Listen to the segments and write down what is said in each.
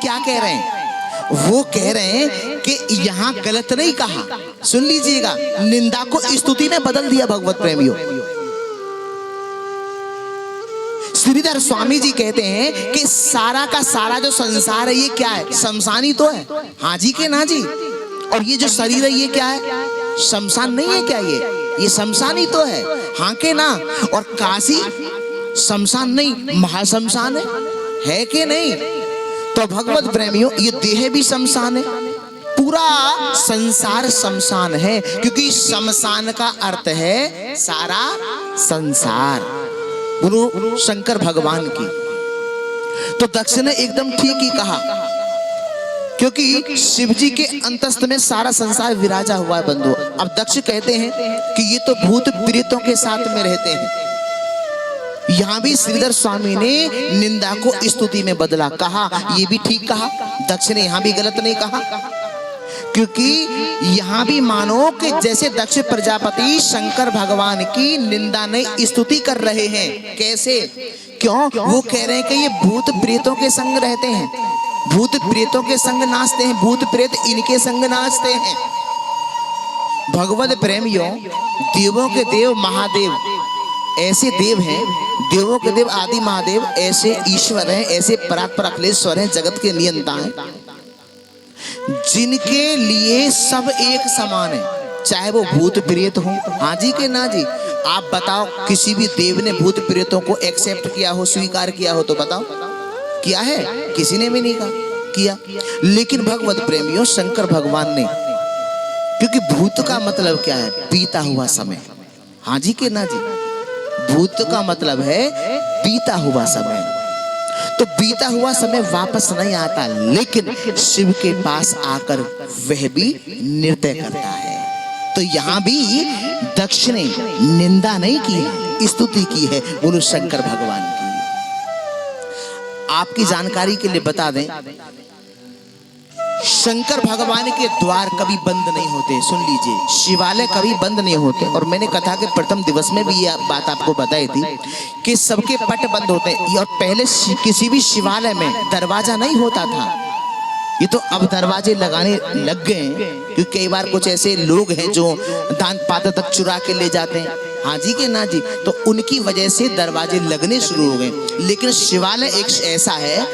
क्या कह रहे हैं? वो कह रहे हैं कि यहाँ गलत नहीं कहा, सुन लीजिएगा, निंदा को स्तुति में बदल दिया भगवत प्रेमियों। श्रीधर स्वामी जी कहते हैं कि सारा का सारा जो संसार है ये क्या है? शमशान ही तो है। हाँ जी के ना जी। और ये जो शरीर है ये क्या है? शमशान नहीं है क्या? ये शमशान ही तो है। हाँ के ना। और काशी शमशान नहीं, महाशमशान है कि नहीं? तो भगवत प्रेमियों, ये देह भी शमशान है, पूरा संसार शमशान है, क्योंकि शमशान का अर्थ है सारा संसार। गुरु शंकर भगवान की। तो दक्ष ने एकदम ठीक ही कहा, क्योंकि शिव जी के अंतस्थ में सारा संसार विराजा हुआ है बंधु। अब दक्ष कहते हैं कि ये तो भूत प्रेतों के साथ में रहते हैं। यहां भी श्रीधर स्वामी ने निंदा को स्तुति में बदला, कहा ये भी ठीक कहा, दक्ष ने यहां भी गलत नहीं कहा। क्योंकि यहां भी मानो कि जैसे दक्ष प्रजापति शंकर भगवान की निंदा नहीं स्तुति कर रहे हैं। कैसे? क्यों? वो कह रहे हैं कि ये भूत प्रेतों के संग रहते हैं, भूत प्रेतों के संग नाचते हैं, भूत प्रेत इनके संग नाचते हैं। भगवत प्रेमियों, देवों के देव महादेव ऐसे देव हैं, देवों के देव आदि महादेव ऐसे ईश्वर हैं, ऐसे परात्पर अखिलेश्वर हैं, जगत के नियंता हैं, जिनके लिए सब एक समान है, चाहे वो भूत प्रेत हो। हाँ जी के ना जी? आप बताओ, किसी भी देव ने भूत प्रेतों को एक्सेप्ट किया हो, स्वीकार किया हो तो बताओ, किया है? किसी ने भी नहीं कहा किया। लेकिन भगवत प्रेमियों, शंकर भगवान ने, क्योंकि भूत का मतलब क्या है? बीता हुआ समय। हाँ जी के ना जी? भूत का मतलब है बीता हुआ समय। तो बीता हुआ समय वापस नहीं आता, लेकिन शिव के पास आकर वह भी नृत्य करता है। तो यहां भी दक्ष ने निंदा नहीं की है, स्तुति की है बोलो शंकर भगवान की। आपकी जानकारी के लिए बता दें, शंकर भगवान के द्वार कभी बंद नहीं होते। सुन लीजिए, शिवालय कभी बंद नहीं होते। और मैंने कथा के प्रथम दिवस में भी यह बात आपको बताई थी कि सबके पट बंद होते हैं। और पहले किसी भी शिवालय में दरवाजा नहीं होता था, ये तो अब दरवाजे लगाने लग गए हैं, क्योंकि कई बार कुछ ऐसे लोग हैं जो दान पात्र तक चुरा के ले जाते हैं। हाँ जी के ना जी? तो उनकी वजह से दरवाजे लगने शुरू हो गए। लेकिन शिवालय एक ऐसा है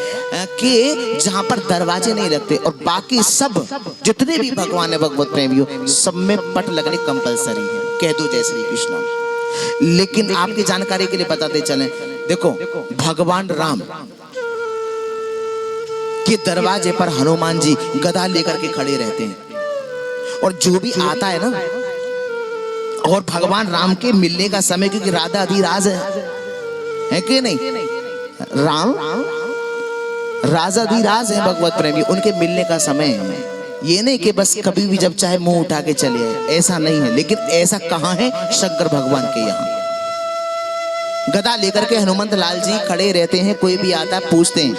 कि जहां पर दरवाजे नहीं लगते, और बाकी सब जितने भी भगवान है भगवत प्रेमियों, सब में पट लगने कंपलसरी है। कह दो जय श्री कृष्ण। लेकिन आपकी जानकारी के लिए बताते चलें, देखो भगवान राम के दरवाजे पर हनुमान जी गदा लेकर के खड़े रहते हैं, और जो भी आता है ना, और भगवान राम के मिलने का समय, क्योंकि राधा अधिराज है कि नहीं? राम राजाधिराज है भगवत प्रेमी, उनके मिलने का समय है। ये नहीं कि बस कभी भी जब चाहे मुंह उठा के चले आए, ऐसा नहीं है। लेकिन ऐसा कहां है? शंकर भगवान के यहाँ गदा लेकर के हनुमंत लाल जी खड़े रहते हैं। कोई भी आता है, पूछते हैं,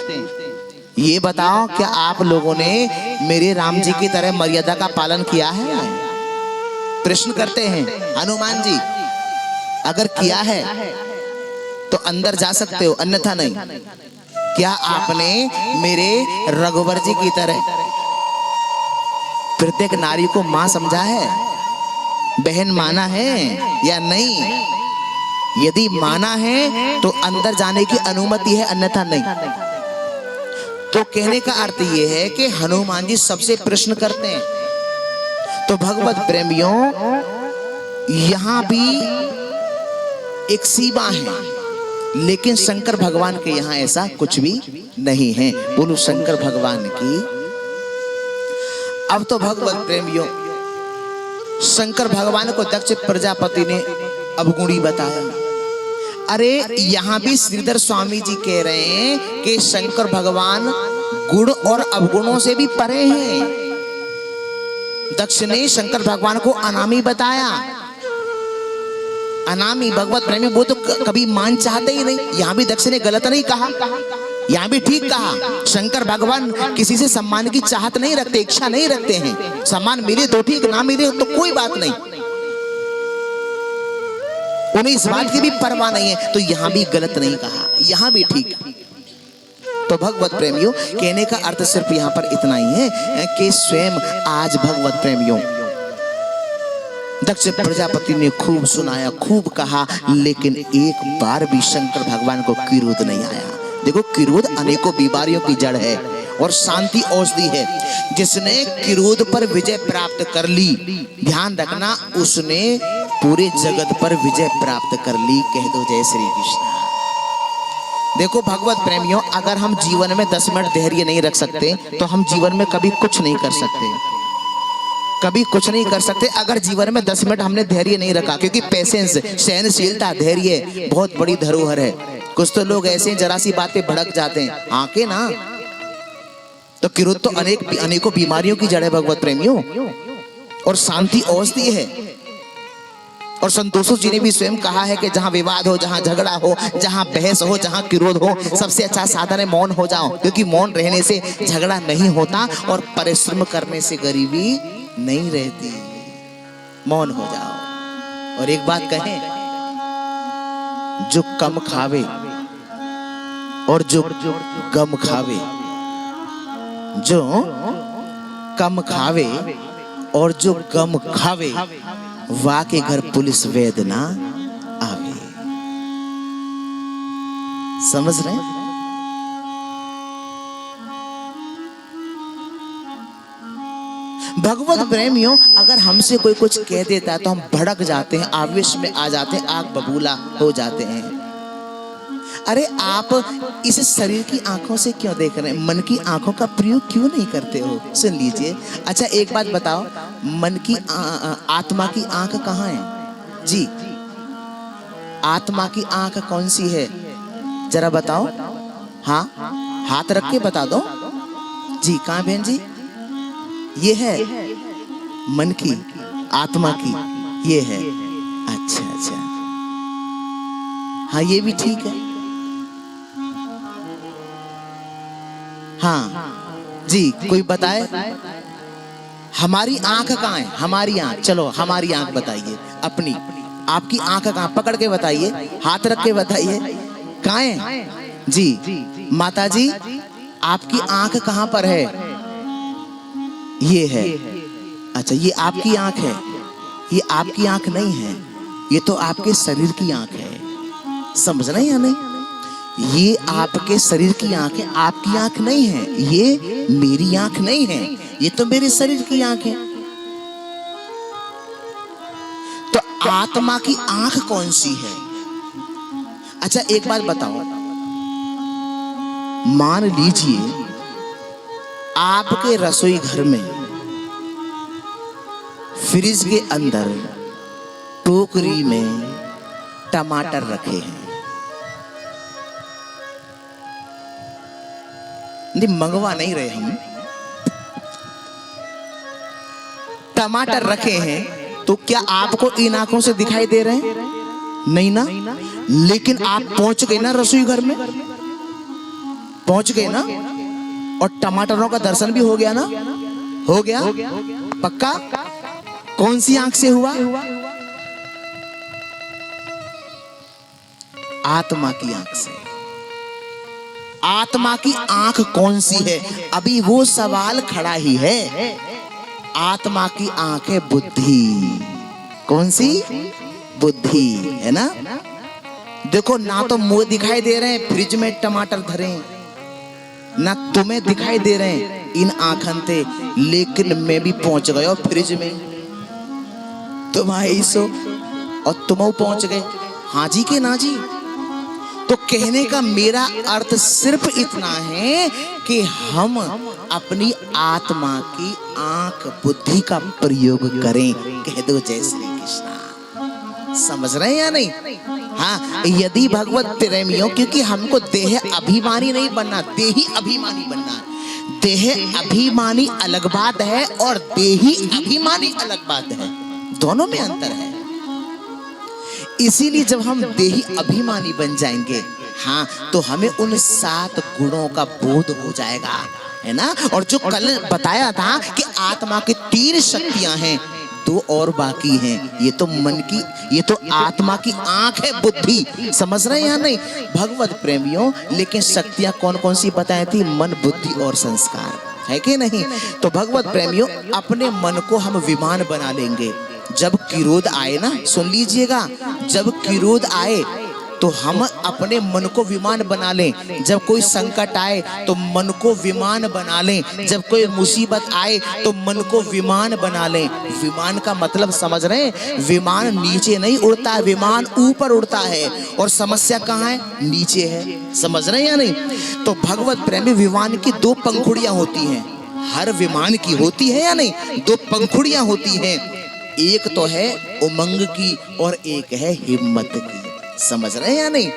ये बताओ क्या आप लोगों ने मेरे राम जी की तरह मर्यादा का पालन किया है? प्रश्न करते हैं हनुमान जी। अगर किया है तो अंदर जा सकते हो, अन्यथा नहीं। क्या आपने मेरे रघुवर जी की तरह प्रत्येक नारी को मां समझा है, बहन माना है या नहीं? यदि माना है तो अंदर जाने की अनुमति है, अन्यथा नहीं। तो कहने का अर्थ यह है कि हनुमान जी सबसे प्रश्न करते हैं। तो भगवत प्रेमियों, यहां भी एक सीमा है, लेकिन शंकर भगवान के यहां ऐसा कुछ भी नहीं है। बोलो शंकर भगवान की। अब तो भगवत प्रेमियों, शंकर भगवान को दक्ष प्रजापति ने अवगुणी बताया। अरे यहां भी श्रीधर स्वामी जी कह रहे हैं कि शंकर भगवान गुण और अवगुणों से भी परे हैं। दक्ष ने शंकर भगवान को अनामी बताया। अनामी भगवत प्रेमी वो तो कभी मान चाहते ही नहीं। यहां भी दक्ष ने गलत नहीं कहा, यहां भी ठीक कहा। शंकर भगवान किसी से सम्मान की चाहत नहीं रखते, इच्छा नहीं रखते हैं। सम्मान मिले तो ठीक, ना मिले तो कोई बात नहीं, उन्हें इस बात की भी परवाह नहीं है। तो यहां भी गलत नहीं कहा, यहां भी ठीक। तो भगवत प्रेमियों, कहने का अर्थ सिर्फ यहाँ पर इतना ही है कि स्वयं आज भगवत प्रेमियों दक्ष प्रजापति ने खूब सुनाया, खूब कहा, लेकिन एक बार भी शंकर भगवान को क्रोध नहीं आया। देखो, क्रोध अनेकों बीमारियों की जड़ है और शांति औषधि है। जिसने क्रोध पर विजय प्राप्त कर ली, ध्यान रखना, उसने पूरे जगत पर विजय प्राप्त कर ली। कह दो जय श्री कृष्ण। देखो भगवत प्रेमियों, अगर हम जीवन में 10 मिनट धैर्य नहीं रख सकते तो हम जीवन में कभी कुछ नहीं कर सकते, कभी कुछ नहीं कर सकते। अगर जीवन में 10 मिनट हमने धैर्य नहीं रखा, क्योंकि पेशेंस, सहनशीलता, धैर्य बहुत बड़ी धरोहर है। कुछ तो लोग ऐसे जरा सी बात पे भड़क जाते हैं, आके ना। तो क्रोध तो अनेकों बीमारियों की जड़ है भगवत प्रेमियों, और शांति औषधि है। और संतोषो जी ने भी स्वयं कहा है कि जहां विवाद हो, जहां झगड़ा हो, जहां बहस हो, जहां क्रोध हो, सबसे अच्छा साधन है मौन हो जाओ, क्योंकि मौन रहने से झगड़ा नहीं होता और परिश्रम करने से गरीबी नहीं रहती। मौन हो जाओ। और एक बात कहें, जो कम खावे और जो गम खावे, जो कम खावे और जो गम खावे, वा के घर पुलिस वैद ना आवे। समझ रहे हैं? भगवत प्रेमियों, अगर हमसे कोई कुछ कह देता है तो हम भड़क जाते हैं, आवेश में आ जाते हैं, आग बबूला हो जाते हैं। अरे आप इस शरीर की आंखों से क्यों देख रहे हैं? मन की आंखों का प्रयोग क्यों नहीं करते हो? सुन लीजिए। अच्छा एक बात बताओ, मन की आत्मा की आंख कहाँ है जी? आत्मा की आंख कौन सी है जरा बताओ। हाँ, हाथ रख के बता दो जी। कहाँ बहन जी? ये है मन की, आत्मा की, ये है। अच्छा अच्छा, हाँ ये भी ठीक है। हाँ जी, कोई बताए हमारी आंख कहाँ है? हमारी आंख, चलो हमारी आंख बताइए अपनी। आपकी आंख कहाँ? पकड़ के बताइए, हाथ रख के बताइए, कहाँ है जी? माता जी, आपकी आंख कहाँ पर है? ये है। अच्छा, ये आपकी आंख है? ये आपकी आंख नहीं है, ये तो आपके शरीर की आंख है। समझ रहे हैं या नहीं? ये आपके शरीर की आंख है, आपकी आंख नहीं है। ये मेरी आंख नहीं है, ये तो मेरे शरीर की आंख है। तो आत्मा की आंख कौन सी है? अच्छा एक बात बताओ, मान लीजिए आपके रसोई घर में फ्रिज के अंदर टोकरी में टमाटर रखे हैं। नहीं, मंगवा नहीं रहे हम, टमाटर रखे हैं। तो क्या आपको इन आंखों से दिखाई दे रहे हैं? नहीं ना। लेकिन आप पहुंच गए ना रसोई घर में, पहुंच गए ना, और टमाटरों का दर्शन भी हो गया ना? हो गया पक्का? कौन सी आंख से हुआ? आत्मा की आंख से। आत्मा की आंख कौन सी है? अभी वो सवाल खड़ा ही है। आत्मा की आंख है बुद्धि। कौन सी? बुद्धि, है ना? देखो ना, तो मुंह दिखाई दे रहे हैं फ्रिज में टमाटर धरे, ना तुम्हें दिखाई दे रहे हैं इन आंखन थे, लेकिन मैं भी पहुंच गया फ्रिज में। तुम आई सो और तुम पहुंच गए। हाँ जी के ना जी? तो कहने का मेरा अर्थ सिर्फ इतना है कि हम अपनी आत्मा की आंख बुद्धि का प्रयोग करें। कह दो जय श्री कृष्ण। समझ रहे हैं या नहीं? हाँ, यदि भगवत प्रेमियों, क्योंकि हमको देह अभिमानी नहीं बनना, देही अभिमानी बनना है। देह अभिमानी अलग बात है और देही अभिमानी अलग बात है, दोनों में अंतर है। इसीलिए जब हम देही अभिमानी बन जाएंगे, हाँ, तो हमें उन 7 गुणों का बोध हो जाएगा, है ना? और जो कल बताया था कि आत्मा की 3 शक्तियां हैं, 2 दो और बाकी हैं। ये तो मन की, ये तो आत्मा की आंख है, बुद्धि। समझ रहे हैं या नहीं भगवत प्रेमियों? लेकिन शक्तियां कौन कौन सी बताई थी? मन, बुद्धि और संस्कार, है कि नहीं? तो भगवत प्रेमियों, अपने मन को हम विमान बना लेंगे। जब क्रोध आए ना, सुन लीजिएगा, जब क्रोध आए तो हम अपने मन को विमान बना लें। जब कोई संकट आए तो मन को विमान बना लें। जब कोई मुसीबत आए तो मन को विमान बना लें। विमान का मतलब समझ रहे हैं? विमान नीचे नहीं उड़ता है, विमान ऊपर उड़ता है। और समस्या कहाँ है? नीचे है। समझ रहे हैं या नहीं? तो भगवत प्रेमी, विमान की दो पंखुड़ियां होती हैं। हर विमान की होती है या नहीं? दो पंखुड़ियां होती हैं। एक तो है उमंग की और एक है हिम्मत की। समझ रहे हैं या नहीं?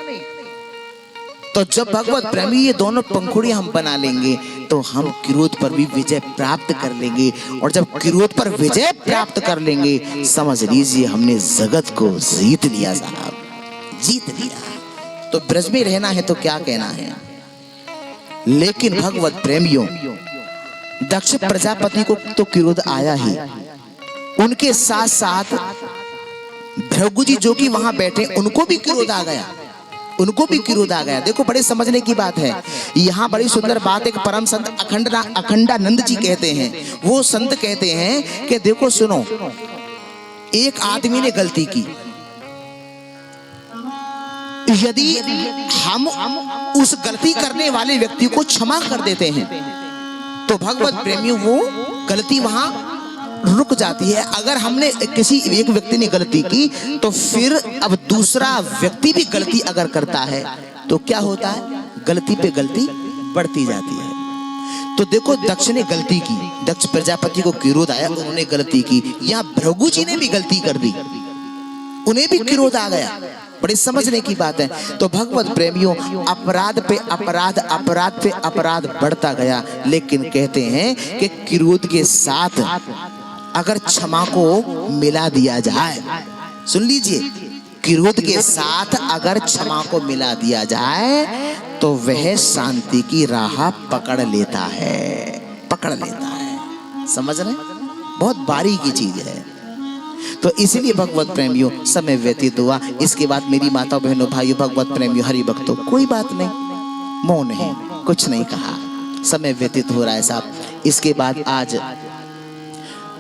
तो जब भगवत प्रेमी ये दोनों पंखुड़ियां हम बना लेंगे तो हम क्रोध पर भी विजय प्राप्त कर लेंगे। और जब क्रोध पर विजय प्राप्त कर लेंगे, समझ लीजिए हमने जगत को जीत लिया साहब, जीत लिया। तो ब्रज में रहना है तो क्या कहना है। लेकिन भगवत प्रेमियों, दक्ष प्रजापति को तो क्रोध आया ही, उनके साथ साथ भृगु जी जो कि वहां बैठे, उनको भी क्रोध आ गया, उनको भी क्रोध आ गया। देखो बड़े समझने की बात है यहाँ, बड़ी सुंदर बात एक परम संत अखंडानंद जी कहते हैं। वो संत कहते हैं कि देखो सुनो, एक आदमी ने गलती की, यदि हम उस गलती करने वाले व्यक्ति को क्षमा कर देते हैं तो भगवत प्रेमियों वो गलती वहां रुक जाती है। अगर हमने किसी एक व्यक्ति ने गलती की तो फिर अब दूसरा व्यक्ति भी गलती अगर करता है तो क्या होता है? गलती पे गलती बढ़ती जाती है। तो देखो दक्ष ने गलती की, दक्ष प्रजापति को क्रोध आया, उन्होंने गलती की। यहाँ भृगु जी ने भी गलती कर दी, उन्हें भी क्रोध आ गया। बड़ी समझने की बात है। तो भगवत प्रेमियों, अपराध पे अपराध, अपराध पे अपराध बढ़ता गया। लेकिन कहते हैं कि क्रोध के साथ अगर क्षमा को मिला दिया जाए, सुन लीजिए, क्रोध के साथ अगर क्षमा को मिला दिया जाए तो वह शांति की राह पकड़ लेता है, पकड़ लेता है। समझ रहे? बहुत बारीकी चीज है। तो इसीलिए भगवत प्रेमियों, समय व्यतीत हुआ। इसके बाद मेरी माता बहनों भाइयों, भगवत प्रेमियों, हरि भक्तों, कोई बात नहीं, मौन है, कुछ नहीं कहा, समय व्यतीत हो रहा है साहब। इसके बाद आज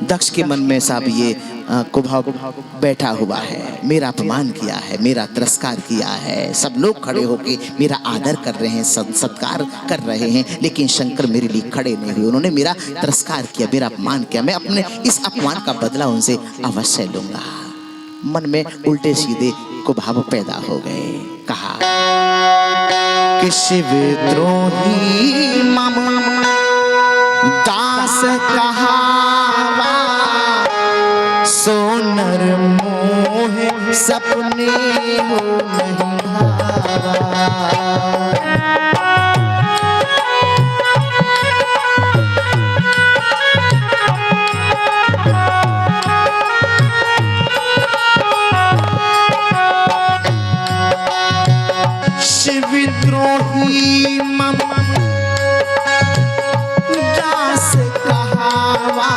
दक्ष के मन में साहब ये कुभाव बैठा हुआ है, मेरा अपमान किया है, मेरा तिरस्कार किया है। सब लोग खड़े होके मेरा आदर कर रहे हैं, सत्कार कर रहे हैं, लेकिन शंकर मेरे लिए खड़े नहीं हुए। उन्होंने मेरा तिरस्कार किया, मेरा अपमान किया। मैं अपने इस अपमान का बदला उनसे अवश्य लूंगा। मन में उल्टे सीधे कुभाव पैदा हो गए। कहा कि शिवद्रोही मम दास कहावा, सो नर मोह सपने हो नहीं भावा। शिवद्रोही मम दास कहावा,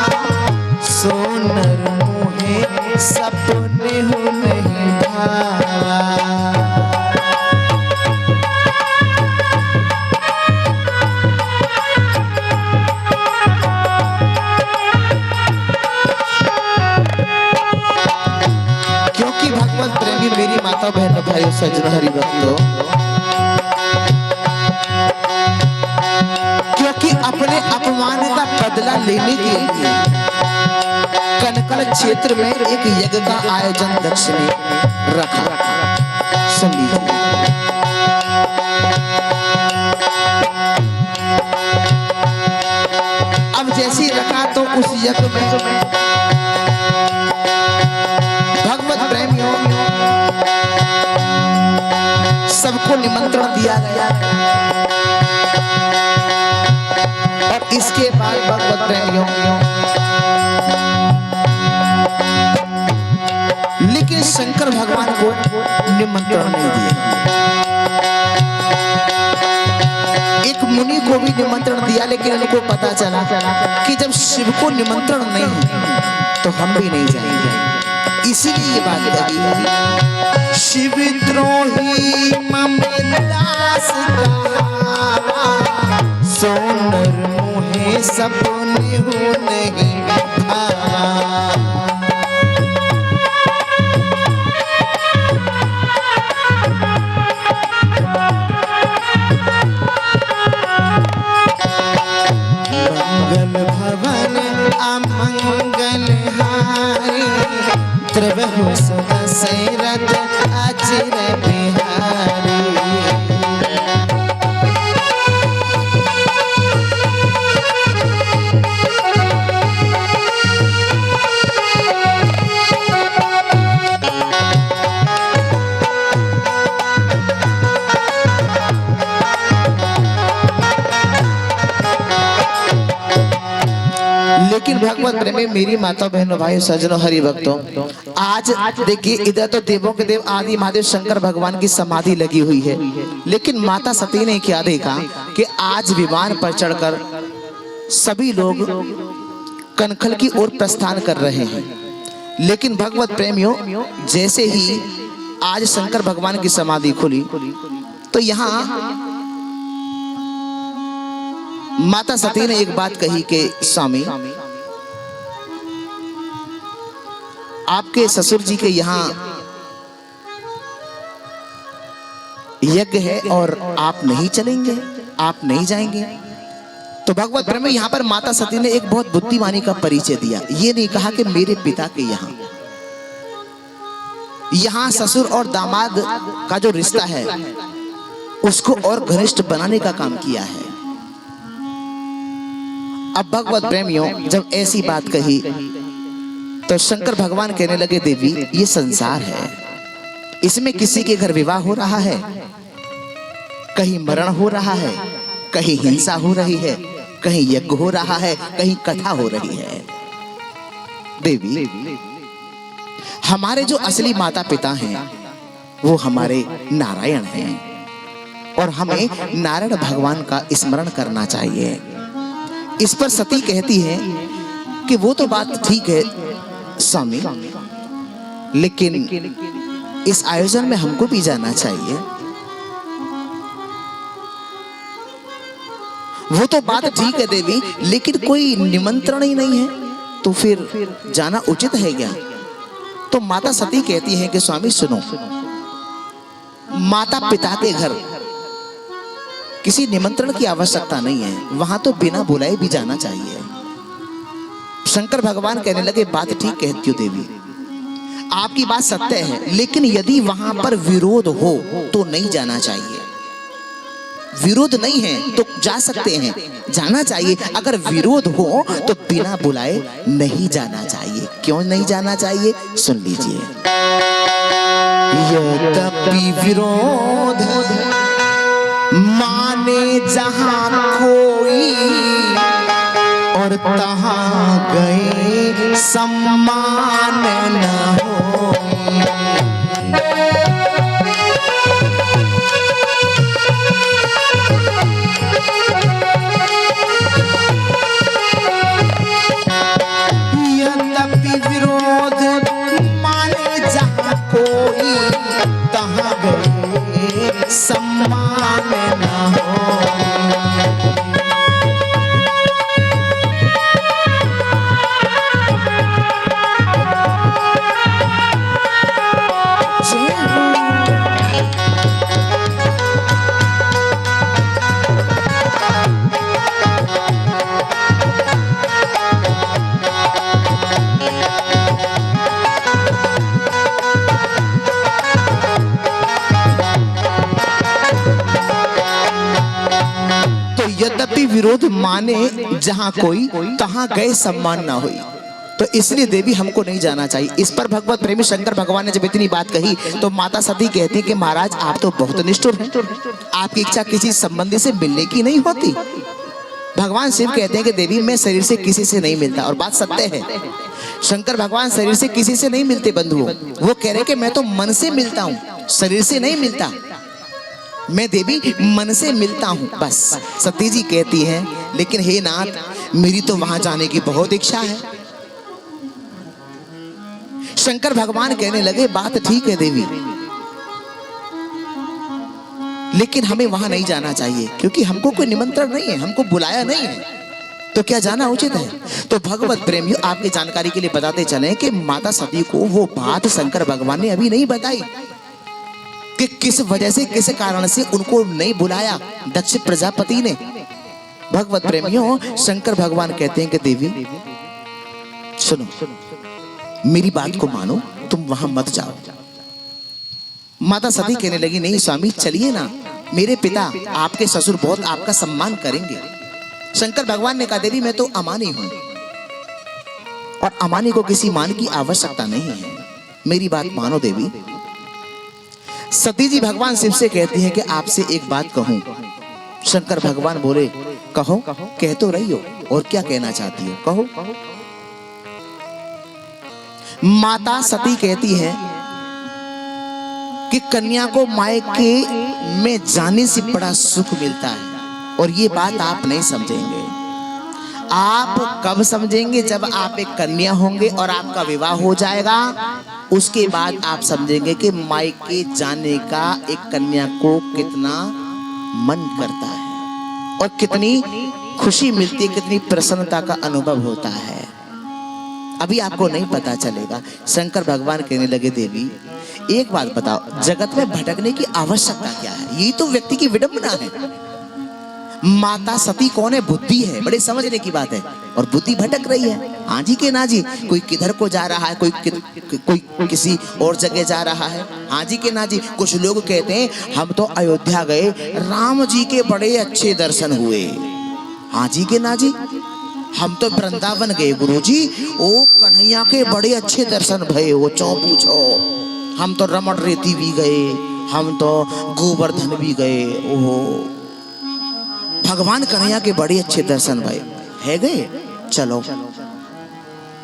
सो नर मोहे सपने हो नहीं भावा। क्योंकि भगवत प्रेमी मेरी माता बहनों भाइयों सज्जनों हरि भक्तों, क्योंकि अपने अपमान का बदला लेने के लिए कनकल क्षेत्र में एक यज्ञ का आयोजन दक्ष ने रखा। सुन लीजिए, अब जैसे ही रखा तो उस यज्ञ में भगवत प्रेमियों सबको निमंत्रण दिया गया। और इसके बाद भगवत प्रेमियों, लेकिन शंकर भगवान को निमंत्रण नहीं दिया। एक मुनि को भी निमंत्रण दिया, लेकिन उनको पता चला कि जब शिव को निमंत्रण नहीं तो हम भी नहीं जाएंगे। इसीलिए ये बात कही है, शिवद्रोही ममदास का सोनर मोहे सपने हो नहीं था। मंगल भवन अमंगल हारी, द्रवहु दशरथ अचिर बिहारी। लेकिन भगवत प्रेमी मेरी माता बहनों भाई सज्जनों हरि भक्तों, आज देखिए इधर तो देवों के देव आदि महादेव शंकर भगवान की समाधि लगी हुई है, लेकिन माता सती ने क्या देखा कि आज विमान पर चढ़कर सभी लोग कनखल की ओर प्रस्थान कर रहे हैं। लेकिन भगवत प्रेमियों, जैसे ही आज शंकर भगवान की समाधि खुली तो यहाँ माता सती ने एक बात कही कि स्वामी, आपके ससुर जी के यहाँ यज्ञ है और आप नहीं चलेंगे, आप नहीं जाएंगे। तो भगवत प्रेम में यहाँ पर माता सती ने एक बहुत बुद्धिमानी का परिचय दिया। ये नहीं कहा कि मेरे पिता के यहाँ ससुर और दामाद का जो रिश्ता है उसको और घनिष्ठ बनाने का काम किया है। अब भगवत प्रेमियों जब ऐसी बात कही तो शंकर भगवान कहने लगे, देवी ये संसार है, इसमें किसी के घर विवाह हो रहा है, कहीं मरण हो रहा है, कहीं हिंसा हो रही है, कहीं यज्ञ हो रहा है, कहीं कथा हो रही है। देवी हमारे जो असली माता पिता हैं वो हमारे नारायण हैं और हमें नारायण भगवान का स्मरण करना चाहिए। इस पर सती कहती है कि वो तो बात ठीक है स्वामी, लेकिन इस आयोजन में हमको भी जाना चाहिए। वो तो बात ठीक है देवी, लेकिन कोई निमंत्रण ही नहीं है तो फिर जाना उचित है क्या? तो माता सती कहती है कि स्वामी सुनो, माता पिता के घर किसी निमंत्रण की आवश्यकता नहीं है, वहां तो बिना बुलाए भी जाना चाहिए। शंकर भगवान कहने लगे, बात ठीक कहती हो देवी, आपकी बात सत्य है, लेकिन यदि वहां पर विरोध हो तो नहीं जाना चाहिए। विरोध नहीं है तो जा सकते हैं, जाना चाहिए। अगर विरोध हो तो बिना बुलाए नहीं जाना चाहिए। क्यों नहीं जाना चाहिए सुन लीजिए। यद्यपि विरोध माने जहां कोई और तहां गए सम्मान न हो। यद्यपि विरोध माने जहां कोई तहां गए सम्मान न हो। यद्यपि विरोध माने जहां कोई तहां गए सम्मान ना हुई, तो इसलिए देवी हमको नहीं जाना चाहिए। इस पर भगवत प्रेमी शंकर भगवान ने जब इतनी बात कही तो माता सती कहती कि महाराज आप तो बहुत निष्ठुर हैं, आपकी इच्छा किसी संबंधी से मिलने की नहीं होती। भगवान शिव कहते हैं कि देवी मैं शरीर से किसी से नहीं मिलता, और बात सत्य है। शंकर भगवान शरीर से किसी से नहीं मिलते बंधुओं, वो कह रहे कि मैं तो मन से मिलता हूँ, शरीर से नहीं मिलता, मैं देवी मन से मिलता हूँ बस। सती जी कहती हैं लेकिन हे नाथ मेरी तो वहां जाने की बहुत इच्छा है, शंकर भगवान कहने लगे बात ठीक है देवी, लेकिन हमें वहां नहीं जाना चाहिए क्योंकि हमको कोई निमंत्रण नहीं है, हमको बुलाया नहीं है, तो क्या जाना उचित है? तो भगवत प्रेमियों आपकी जानकारी के लिए बताते चलें कि माता सती को वो बात शंकर भगवान ने अभी नहीं बताई कि किस वजह से, किस कारण से उनको नहीं बुलाया दक्ष प्रजापति ने। भगवत प्रेमियों शंकर भगवान कहते हैं कि देवी सुनो, मेरी बात को मानो, तुम वहां मत जाओ। माता सती कहने लगी नहीं स्वामी चलिए ना, मेरे पिता आपके ससुर बहुत आपका सम्मान करेंगे। शंकर भगवान ने कहा देवी मैं तो अमानी हूं और अमानी को किसी मान की आवश्यकता नहीं है, मेरी बात मानो देवी। सती जी भगवान शिव से कहती हैं कि आपसे एक बात कहूं। शंकर भगवान बोले कहो, कह तो रही हो, और क्या कहना चाहती हो कहो। माता सती कहती है कि कन्या को मायके में जाने से बड़ा सुख मिलता है, और ये बात आप नहीं समझेंगे। आप कब समझेंगे? जब आप एक कन्या होंगे और आपका विवाह हो जाएगा, उसके बाद आप समझेंगे कि मायके जाने का एक कन्या को कितना मन करता है और कितनी खुशी मिलती है, कितनी प्रसन्नता का अनुभव होता है। अभी आपको नहीं पता चलेगा। शंकर भगवान कहने लगे देवी एक बात बताओ, जगत में भटकने की आवश्यकता क्या है? यही तो व्यक्ति की विडंबना है। माता सती कौन है? बुद्धि है, बड़े समझने की बात है, और बुद्धि भटक रही है। हाँ जी के ना जी, कोई किधर को जा रहा है, कोई किसी और जगह जा रहा है। हाँ जी के ना जी, कुछ लोग कहते हैं हम तो अयोध्या गए, राम जी के बड़े अच्छे दर्शन हुए। हाँ जी के ना जी, हम तो वृंदावन गए गुरुजी, ओ कन्हैया के बड़े अच्छे दर्शन भये, वो चौ पूछो। हम तो रमण रेती भी गए, हम तो गोवर्धन भी गए, ओहो भगवान कन्हैया के बड़े अच्छे दर्शन भये है गए। चलो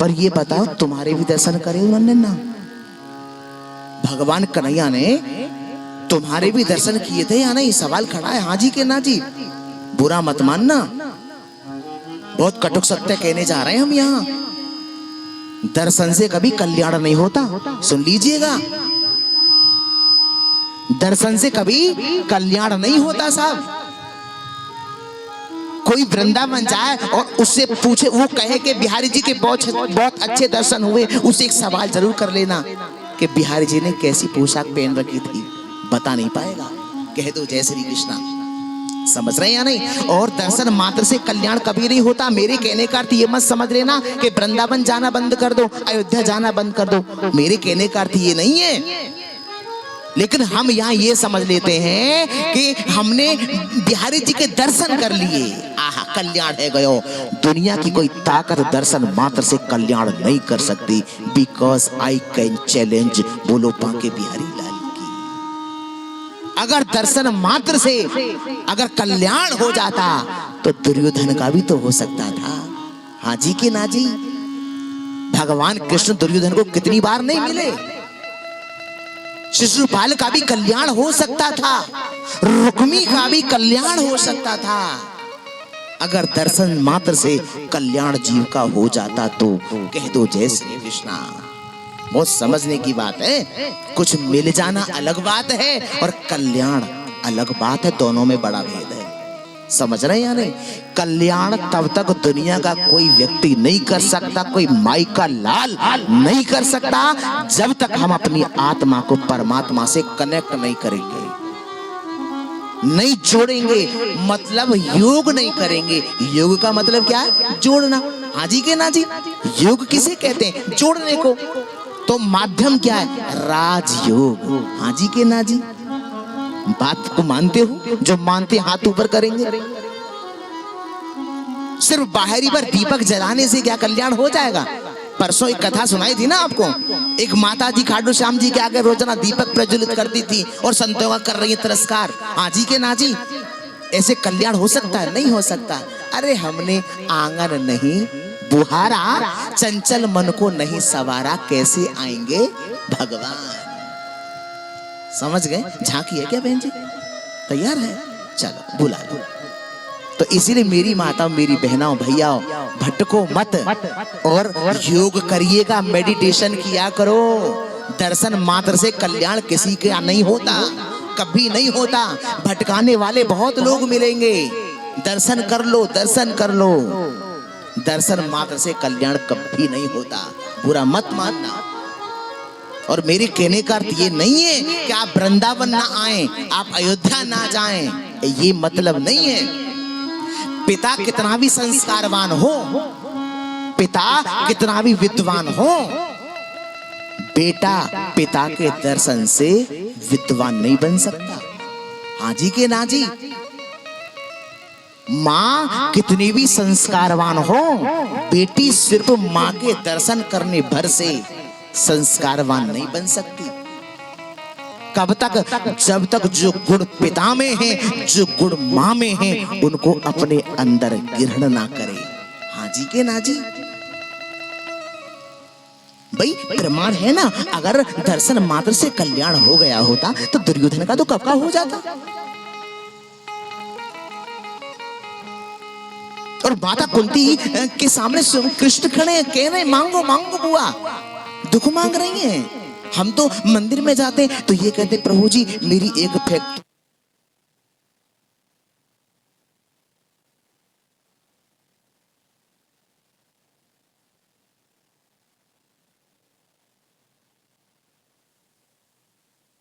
पर ये बताओ तुम्हारे भी दर्शन करे उन्होंने ना? भगवान कन्हैया ने तुम्हारे भी दर्शन किए थे या नहीं? सवाल खड़ा है। हाँ जी के ना जी, बुरा मत मानना, बहुत कटुक सत्य कहने जा रहे हैं हम यहाँ। दर्शन से कभी कल्याण नहीं होता, सुन लीजिएगा, दर्शन से कभी कल्याण नहीं होता साहब। कोई वृंदावन जाए और उससे पूछे, वो कहे कि बिहारी जी के बहुत अच्छे दर्शन हुए, उसे एक सवाल जरूर कर लेना कि बिहारी जी ने कैसी पोशाक पहन रखी थी, बता नहीं पाएगा। कह दो जय श्री कृष्णा, समझ रहे हैं या नहीं? और दर्शन मात्र से कल्याण कभी नहीं होता। मेरे कहने का अर्थ ये मत समझ लेना कि वृंदावन जाना बंद कर दो, अयोध्या जाना बंद कर दो, मेरे कहने का अर्थ ये नहीं है। लेकिन हम यहाँ ये समझ लेते हैं कि हमने बिहारी जी के दर्शन कर लिए, आहा कल्याण है गयो। दुनिया की कोई ताकत दर्शन मात्र से कल्याण नहीं कर सकती। बिकॉज आई कैन चैलेंज, बोलो बांके बिहारी लाल की। अगर दर्शन मात्र से अगर कल्याण हो जाता तो दुर्योधन का भी तो हो सकता था। हाँ जी के ना जी, भगवान कृष्ण दुर्योधन को कितनी बार नहीं मिले। शिशुपाल का भी कल्याण हो सकता था, रुक्मी का भी कल्याण हो सकता था। अगर दर्शन मात्र से कल्याण जीव का हो जाता तो कह दो जय श्री कृष्णा। बहुत समझने की बात है। कुछ मिल जाना अलग बात है और कल्याण अलग बात है, दोनों में बड़ा भेद है। समझ रहे हैं या नहीं? कल्याण तब तक दुनिया का कोई व्यक्ति नहीं कर सकता, कोई माई का लाल नहीं कर सकता, जब तक हम अपनी आत्मा को परमात्मा से कनेक्ट नहीं करेंगे, नहीं जोड़ेंगे, मतलब योग नहीं करेंगे। योग का मतलब क्या है? जोड़ना। हाँ जी के ना जी, योग किसे कहते हैं? जोड़ने को। तो माध्यम क्या है? राजयोग। हाँ जी के ना जी, बात को मानते हो? जो मानते हाथ ऊपर करेंगे। सिर्फ बाहरी पर दीपक जलाने से क्या कल्याण हो जाएगा? परसों एक कथा सुनाई थी ना आपको, एक माता जी खाटू श्याम जी के आगे रोजाना दीपक प्रज्वलित करती थी और संतों का कर रही है तिरस्कार। हाँ जी के ना जी, ऐसे कल्याण हो सकता है? नहीं हो सकता। अरे हमने आंगन नहीं बुहारा, चंचल मन को नहीं सवारा, कैसे आएंगे भगवान? समझ गए? झांकी है क्या बहन जी? तैयार है? चलो बुला लो। तो इसीलिए मेरी माता, मेरी बहनों, भैया, भटको मत और योग करिएगा, मेडिटेशन किया करो। दर्शन मात्र से कल्याण किसी का नहीं होता, कभी नहीं होता। भटकाने वाले बहुत लोग मिलेंगे। दर्शन कर लो, दर्शन कर लो। दर्शन मात्र से कल्याण कभी नहीं होता, बुरा मत मानना। और मेरे कहने का अर्थ ये नहीं है कि आप वृंदावन ना आए, आप अयोध्या ना जाएं, ये मतलब नहीं है। पिता कितना भी संस्कारवान हो, पिता कितना भी विद्वान हो, बेटा पिता के दर्शन से विद्वान नहीं बन सकता। हाँ जी के ना जी। माँ कितनी भी संस्कारवान हो, बेटी सिर्फ माँ के दर्शन करने भर से संस्कारवान नहीं बन सकती। कब तक? जब तक जो गुण पिता में है, जो गुण माँ में है, उनको अपने अंदर ग्रहण ना करे। हाँ जी के ना जी। भाई प्रमाण है ना, अगर दर्शन मात्र से कल्याण हो गया होता तो दुर्योधन का तो कब का हो जाता। और माता कुंती के सामने कृष्ण खड़े कह रहे मांगो मांगो बुआ, दुख मांग रही हैं। हम तो मंदिर में जाते तो ये कहते प्रभु जी मेरी एक फैक्ट्री